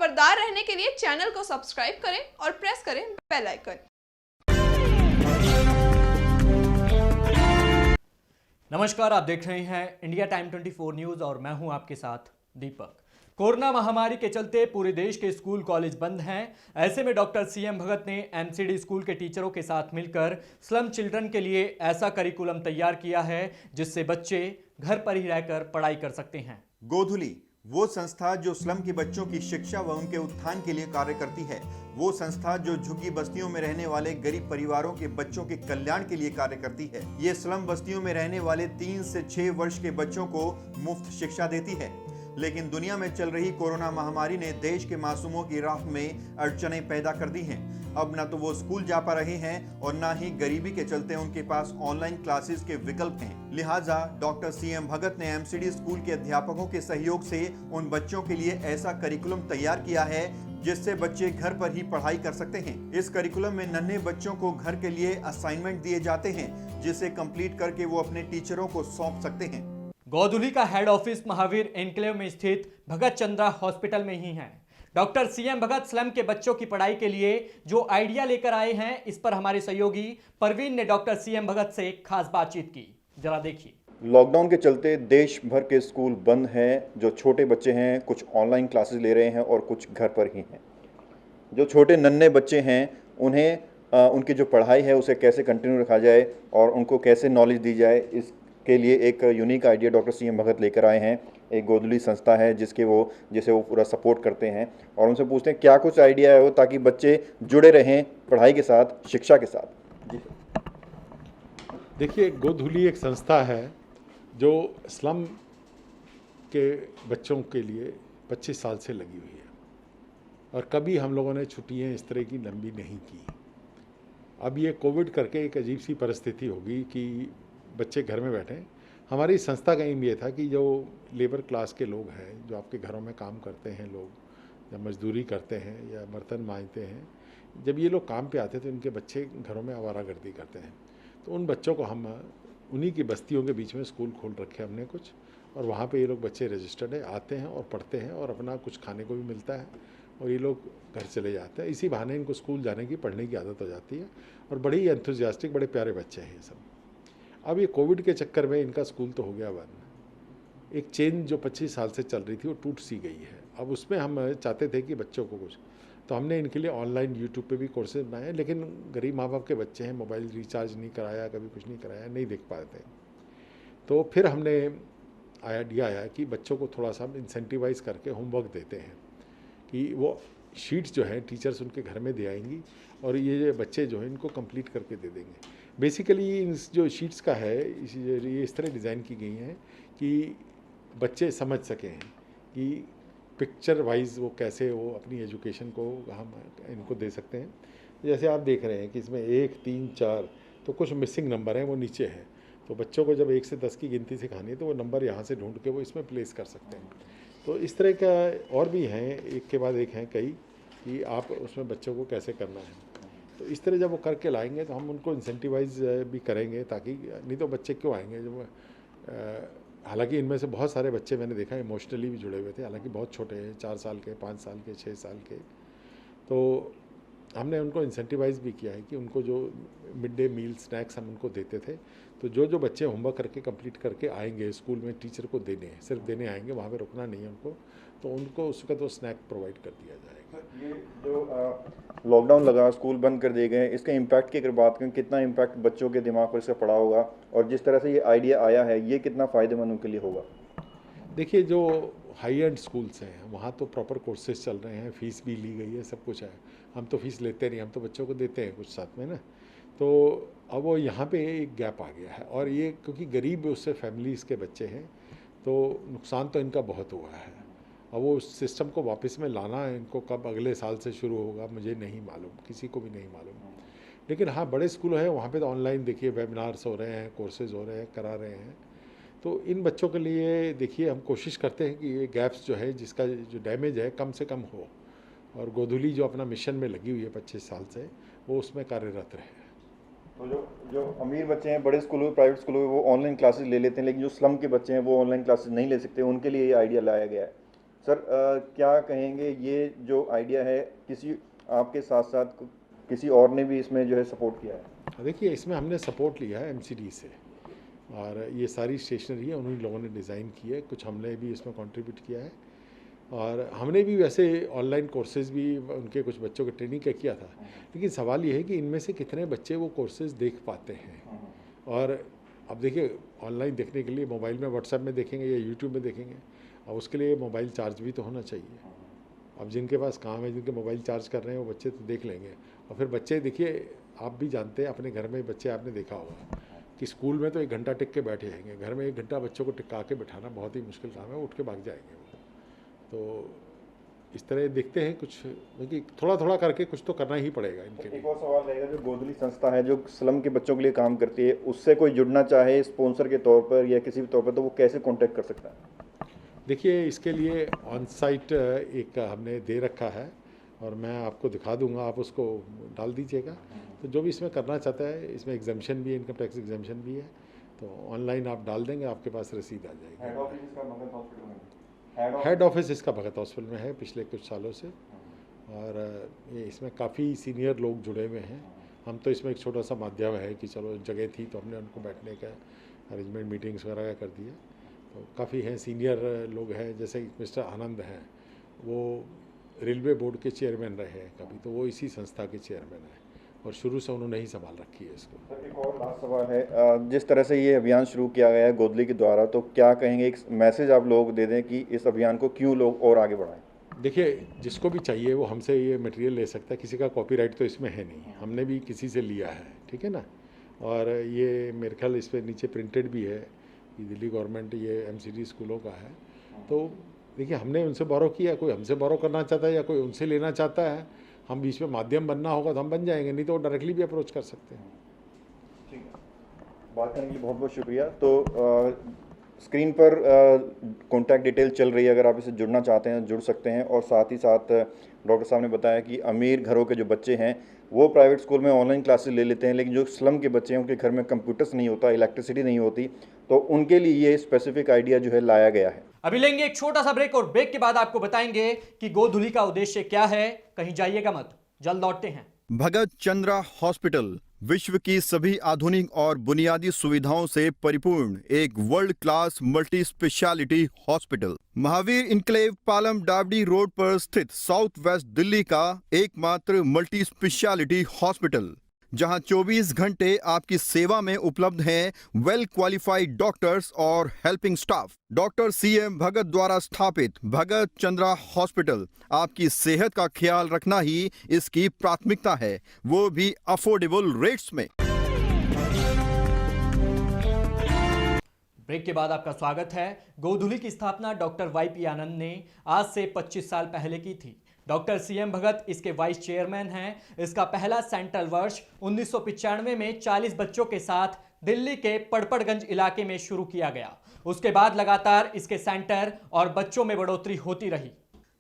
खबरदार रहने के लिए चैनल को सब्सक्राइब करें और प्रेस करें बेल आइकन। नमस्कार, आप देख रहे हैं इंडिया टाइम 24 न्यूज़ और मैं हूं आपके साथ दीपक। कोरोना महामारी के चलते पूरे देश के स्कूल कॉलेज बंद हैं। ऐसे में डॉक्टर सीएम भगत ने एमसीडी स्कूल के टीचरों के साथ मिलकर स्लम चिल्ड्रन के लिए ऐसा करिकुलम तैयार किया है जिससे बच्चे घर पर ही रहकर पढ़ाई कर सकते हैं। गोधुली वो संस्था जो स्लम के बच्चों की शिक्षा व उनके उत्थान के लिए कार्य करती है। वो संस्था जो झुग्गी बस्तियों में रहने वाले गरीब परिवारों के बच्चों के कल्याण के लिए कार्य करती है। ये स्लम बस्तियों में रहने वाले 3 से 6 वर्ष के बच्चों को मुफ्त शिक्षा देती है। लेकिन दुनिया में चल रही कोरोना महामारी ने देश के मासूमों की राह में अड़चनें पैदा कर दी हैं। अब न तो वो स्कूल जा पा रहे हैं और न ही गरीबी के चलते उनके पास ऑनलाइन क्लासेस के विकल्प हैं। लिहाजा डॉक्टर सीएम भगत ने एमसीडी स्कूल के अध्यापकों के सहयोग से उन बच्चों के लिए ऐसा करिकुलम तैयार किया है जिससे बच्चे घर पर ही पढ़ाई कर सकते हैं। इस करिकुलम में नन्हे बच्चों को घर के लिए असाइनमेंट दिए जाते हैं जिसे कंप्लीट करके वो अपने टीचरों को सौंप सकते हैं। गोधुली का हेड ऑफिस महावीर एनक्लेव में स्थित भगत चंद्रा हॉस्पिटल में ही है। डॉक्टर सीएम भगत स्लम के बच्चों की पढ़ाई के लिए जो आइडिया लेकर आए हैं, इस पर हमारे सहयोगी परवीन ने डॉक्टर सीएम भगत से खास बातचीत की। जरा देखिए। लॉकडाउन के चलते देश भर के स्कूल बंद हैं। जो छोटे बच्चे हैं कुछ ऑनलाइन क्लासेस ले रहे हैं और कुछ घर पर ही हैं। जो छोटे नन्हे बच्चे हैं उन्हें उनकी जो पढ़ाई है उसे कैसे कंटिन्यू रखा जाए और उनको कैसे नॉलेज दी जाए, इसके लिए एक यूनिक आइडिया डॉक्टर सीएम भगत लेकर आए हैं। एक गोधुली संस्था है जिसे वो पूरा सपोर्ट करते हैं और उनसे पूछते हैं क्या कुछ आइडिया है वो, ताकि बच्चे जुड़े रहें पढ़ाई के साथ, शिक्षा के साथ। जी देखिए, गोधुली एक संस्था है जो स्लम के बच्चों के लिए 25 साल से लगी हुई है और कभी हम लोगों ने छुट्टियां इस तरह की लंबी नहीं की। अब ये कोविड करके एक अजीब सी परिस्थिति होगी कि बच्चे घर में बैठे। हमारी संस्था का एम ये था कि जो लेबर क्लास के लोग हैं, जो आपके घरों में काम करते हैं लोग, या मजदूरी करते हैं या बर्तन मांजते हैं, जब ये लोग काम पे आते तो इनके बच्चे घरों में आवारागर्दी करते हैं। तो उन बच्चों को हम उन्हीं की बस्तियों के बीच में स्कूल खोल रखे हमने कुछ, और वहाँ पे ये लोग बच्चे रजिस्टर्ड है, आते हैं और पढ़ते हैं और अपना कुछ खाने को भी मिलता है और ये लोग घर चले जाते हैं। इसी बहाने इनको स्कूल जाने की, पढ़ने की आदत हो जाती है और बड़े ही एंथुजियास्टिक, बड़े प्यारे बच्चे हैं ये सब। अब ये कोविड के चक्कर में इनका स्कूल तो हो गया बंद। एक चेन जो 25 साल से चल रही थी वो टूट सी गई है। अब उसमें हम चाहते थे कि बच्चों को कुछ, तो हमने इनके लिए ऑनलाइन यूट्यूब पे भी कोर्सेज बनाए। लेकिन गरीब माँ बाप के बच्चे हैं, मोबाइल रिचार्ज नहीं कराया, कभी कुछ नहीं कराया, नहीं देख पाते। तो फिर हमने आइडिया आया कि बच्चों को थोड़ा सा इंसेंटिवाइज करके होमवर्क देते हैं कि वो शीट्स जो हैं टीचर्स उनके घर में दे आएंगी और ये बच्चे जो हैं इनको कंप्लीट करके दे देंगे। बेसिकली इन जो शीट्स का है ये इस तरह डिज़ाइन की गई हैं कि बच्चे समझ सकें कि पिक्चर वाइज वो कैसे वो अपनी एजुकेशन को हम इनको दे सकते हैं। जैसे आप देख रहे हैं कि इसमें 1, 3, 4 तो कुछ मिसिंग नंबर हैं, वो नीचे हैं। तो बच्चों को जब 1 से 10 की गिनती सिखानी है तो वो नंबर यहाँ से ढूंढ के वो इसमें प्लेस कर सकते हैं। तो इस तरह का और भी हैं, एक के बाद एक हैं कई, कि आप उसमें बच्चों को कैसे करना है। तो इस तरह जब वो करके लाएंगे तो हम उनको इंसेंटिवाइज भी करेंगे, ताकि नहीं तो बच्चे क्यों आएंगे जब हालांकि इनमें से बहुत सारे बच्चे मैंने देखा इमोशनली भी जुड़े हुए थे, हालांकि बहुत छोटे हैं, 4 साल के, 5 साल के, 6 साल के। तो हमने उनको इंसेंटिवाइज भी किया है कि उनको जो मिड डे मील स्नैक्स हम उनको देते थे, तो जो बच्चे होमवर्क करके कंप्लीट करके आएंगे स्कूल में टीचर को देने, सिर्फ देने आएंगे, वहाँ पे रुकना नहीं है उनको, तो उनको उसका तो स्नैक प्रोवाइड कर दिया जाएगा। ये जो लॉकडाउन लगा, स्कूल बंद कर दिए गए, इसके इम्पैक्ट की अगर बात करें, कितना इम्पैक्ट बच्चों के दिमाग पर इसका पड़ा होगा और जिस तरह से ये आइडिया आया है ये कितना फ़ायदेमंद उनके लिए होगा? देखिए, जो हाई एंड स्कूल्स हैं वहाँ तो प्रॉपर कोर्सेज चल रहे हैं, फ़ीस भी ली गई है, सब कुछ है। हम तो फ़ीस लेते नहीं, हम तो बच्चों को देते हैं कुछ साथ में ना। तो अब वो यहाँ पे एक गैप आ गया है और ये क्योंकि गरीब उससे फैमिलीज़ के बच्चे हैं तो नुकसान तो इनका बहुत हुआ है। अब वो उस सिस्टम को वापस में लाना इनको कब अगले साल से शुरू होगा मुझे नहीं मालूम, किसी को भी नहीं मालूम। लेकिन हाँ, बड़े स्कूल हैं वहाँ पे तो ऑनलाइन देखिए वेबिनार्स हो रहे हैं, कोर्सेज हो रहे हैं, करा रहे हैं। तो इन बच्चों के लिए देखिए हम कोशिश करते हैं कि ये गैप्स जो है, जिसका जो डैमेज है कम से कम हो, और गोधुली जो अपना मिशन में लगी हुई है 25 साल से, वो उसमें कार्यरत रहे। तो जो अमीर बच्चे हैं बड़े स्कूलों में, प्राइवेट स्कूलों में, वो ऑनलाइन क्लासेस ले लेते हैं, लेकिन जो स्लम के बच्चे हैं वो ऑनलाइन क्लासेस नहीं ले सकते, उनके लिए ये आइडिया लाया गया है। सर क्या कहेंगे, ये जो आइडिया है किसी आपके साथ साथ किसी और ने भी इसमें जो है सपोर्ट किया है? देखिए, इसमें हमने सपोर्ट लिया है एमसीडी से, और ये सारी स्टेशनरी है उन्हीं लोगों ने डिज़ाइन की है, कुछ हमने भी इसमें कंट्रीब्यूट किया है, और हमने भी वैसे ऑनलाइन कोर्सेज़ भी उनके कुछ बच्चों के ट्रेनिंग का किया था। लेकिन सवाल ये है कि इनमें से कितने बच्चे वो कोर्सेज़ देख पाते हैं। और अब देखिए, ऑनलाइन देखने के लिए मोबाइल में व्हाट्सएप में देखेंगे या यूट्यूब में देखेंगे, और उसके लिए मोबाइल चार्ज भी तो होना चाहिए। अब जिनके पास काम है, जिनके मोबाइल चार्ज कर रहे हैं, वो बच्चे तो देख लेंगे। और फिर बच्चे, देखिए आप भी जानते हैं, अपने घर में बच्चे आपने देखा होगा कि स्कूल में तो 1 घंटा टिक के बैठे रहेंगे, घर में 1 घंटा बच्चों को टिका के बैठाना बहुत ही मुश्किल काम है, उठ के भाग जाएंगे वो। तो इस तरह देखते हैं कुछ, क्योंकि थोड़ा थोड़ा करके कुछ तो करना ही पड़ेगा इनके लिए। एक और सवाल रहेगा, जो गोधुली संस्था है जो स्लम के बच्चों के लिए काम करती है, उससे कोई जुड़ना चाहे स्पॉन्सर के तौर पर या किसी भी तौर पर, तो वो कैसे कांटेक्ट कर सकता है? देखिए, इसके लिए ऑन साइट एक हमने दे रखा है, और मैं आपको दिखा दूंगा, आप उसको डाल दीजिएगा। तो जो भी इसमें करना चाहता है, इसमें एग्जाम्शन भी है, इनकम टैक्स एग्जाम्शन भी है, तो ऑनलाइन आप डाल देंगे, आपके पास रसीद आ जाएगी। हेड ऑफिस इसका भगत हॉस्पिटल में है पिछले कुछ सालों से, और ये इसमें काफ़ी सीनियर लोग जुड़े हुए हैं। हम तो इसमें एक छोटा सा माध्यम है कि चलो जगह थी तो हमने उनको बैठने का अरेंजमेंट, मीटिंग्स वगैरह का कर दिया। तो काफ़ी हैं, सीनियर लोग हैं, जैसे मिस्टर आनंद हैं, वो रेलवे बोर्ड के चेयरमैन रहे हैं कभी, तो वो इसी संस्था के चेयरमैन हैं, और शुरू से उन्होंने ही संभाल रखी है इसको। सर, एक और लास्ट सवाल है, जिस तरह से ये अभियान शुरू किया गया है गोधुली के द्वारा, तो क्या कहेंगे, एक मैसेज आप लोग दे दें कि इस अभियान को क्यों लोग और आगे बढ़ाएं? देखिए, जिसको भी चाहिए वो हमसे ये मटेरियल ले सकता है, किसी का कॉपीराइट तो इसमें है नहीं, हमने भी किसी से लिया है, ठीक है ना। और ये मेरे ख्याल इस पर नीचे प्रिंटेड भी है कि दिल्ली गवर्नमेंट ये एमसीडी स्कूलों का है। तो देखिए, हमने उनसे बोरो किया, कोई हमसे बोरो करना चाहता है या कोई उनसे लेना चाहता है, हम बीच में माध्यम बनना होगा तो हम बन जाएंगे, नहीं तो वो डायरेक्टली भी अप्रोच कर सकते हैं। ठीक है, बात करने के लिए बहुत बहुत शुक्रिया। तो स्क्रीन पर कॉन्टैक्ट डिटेल चल रही है, अगर आप इससे जुड़ना चाहते हैं जुड़ सकते हैं। और साथ ही साथ डॉक्टर साहब ने बताया कि अमीर घरों के जो बच्चे हैं वो प्राइवेट स्कूल में ऑनलाइन क्लासेस ले लेते हैं, लेकिन जो स्लम के बच्चे हैं उनके घर में कंप्यूटर्स नहीं होता, इलेक्ट्रिसिटी नहीं होती, तो उनके लिए ये स्पेसिफिक आइडिया जो है लाया गया है। अभी लेंगे एक छोटा सा ब्रेक, और ब्रेक के बाद आपको बताएंगे कि गोधुली का उद्देश्य क्या है। कहीं जाइएगा मत, जल्द लौटते हैं। भगत चंद्रा हॉस्पिटल विश्व की सभी आधुनिक और बुनियादी सुविधाओं से परिपूर्ण एक world class multi speciality hospital, Mahavir enclave Palam डावडी रोड पर स्थित साउथ वेस्ट दिल्ली का एकमात्र मल्टी स्पेशलिटी हॉस्पिटल, जहां 24 घंटे आपकी सेवा में उपलब्ध हैं वेल क्वालिफाइड डॉक्टर्स और हेल्पिंग स्टाफ। डॉक्टर CM भगत द्वारा स्थापित भगत चंद्रा हॉस्पिटल आपकी सेहत का ख्याल रखना ही इसकी प्राथमिकता है, वो भी अफोर्डेबल रेट्स में। ब्रेक के बाद आपका स्वागत है। गोधुली की स्थापना डॉक्टर YP आनंद ने आज से 25 साल पहले की थी। डॉक्टर CM भगत इसके वाइस चेयरमैन हैं। इसका पहला सेंट्रल वर्ष 1995 में 40 बच्चों के साथ दिल्ली के पड़पड़गंज इलाके में शुरू किया गया। उसके बाद लगातार इसके सेंटर और बच्चों में बढ़ोतरी होती रही।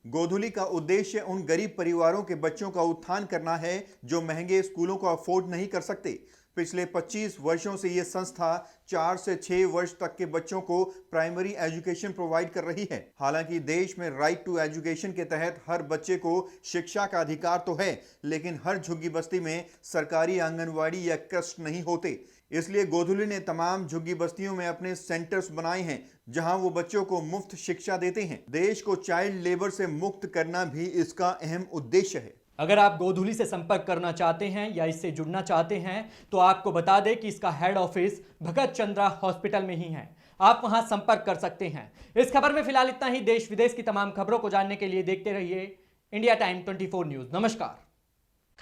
गोधुली का उद्देश्य उन गरीब परिवारों के बच्चों का उत्थान करना है जो महंगे स्कूलों को अफोर्ड नहीं कर सकते। पिछले 25 वर्षों से ये संस्था 4 से 6 वर्ष तक के बच्चों को प्राइमरी एजुकेशन प्रोवाइड कर रही है। हालांकि देश में राइट टू एजुकेशन के तहत हर बच्चे को शिक्षा का अधिकार तो है, लेकिन हर झुग्गी बस्ती में सरकारी आंगनवाड़ी या क्रस्ट नहीं होते। इसलिए गोधुली ने तमाम झुग्गी बस्तियों में अपने सेंटर्स बनाए हैं, जहां वो बच्चों को मुफ्त शिक्षा देते हैं। देश को चाइल्ड लेबर से मुक्त करना भी इसका अहम उद्देश्य है। अगर आप गोधुली से संपर्क करना चाहते हैं या इससे जुड़ना चाहते हैं तो आपको बता दें कि इसका हेड ऑफिस भगत चंद्रा हॉस्पिटल में ही है। आप वहां संपर्क कर सकते हैं। इस खबर में फिलहाल इतना ही। देश विदेश की तमाम खबरों को जानने के लिए देखते रहिए इंडिया टाइम 24 न्यूज। नमस्कार।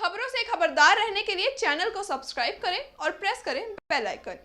खबरों से खबरदार रहने के लिए चैनल को सब्सक्राइब करें और प्रेस करें बेल आइकन।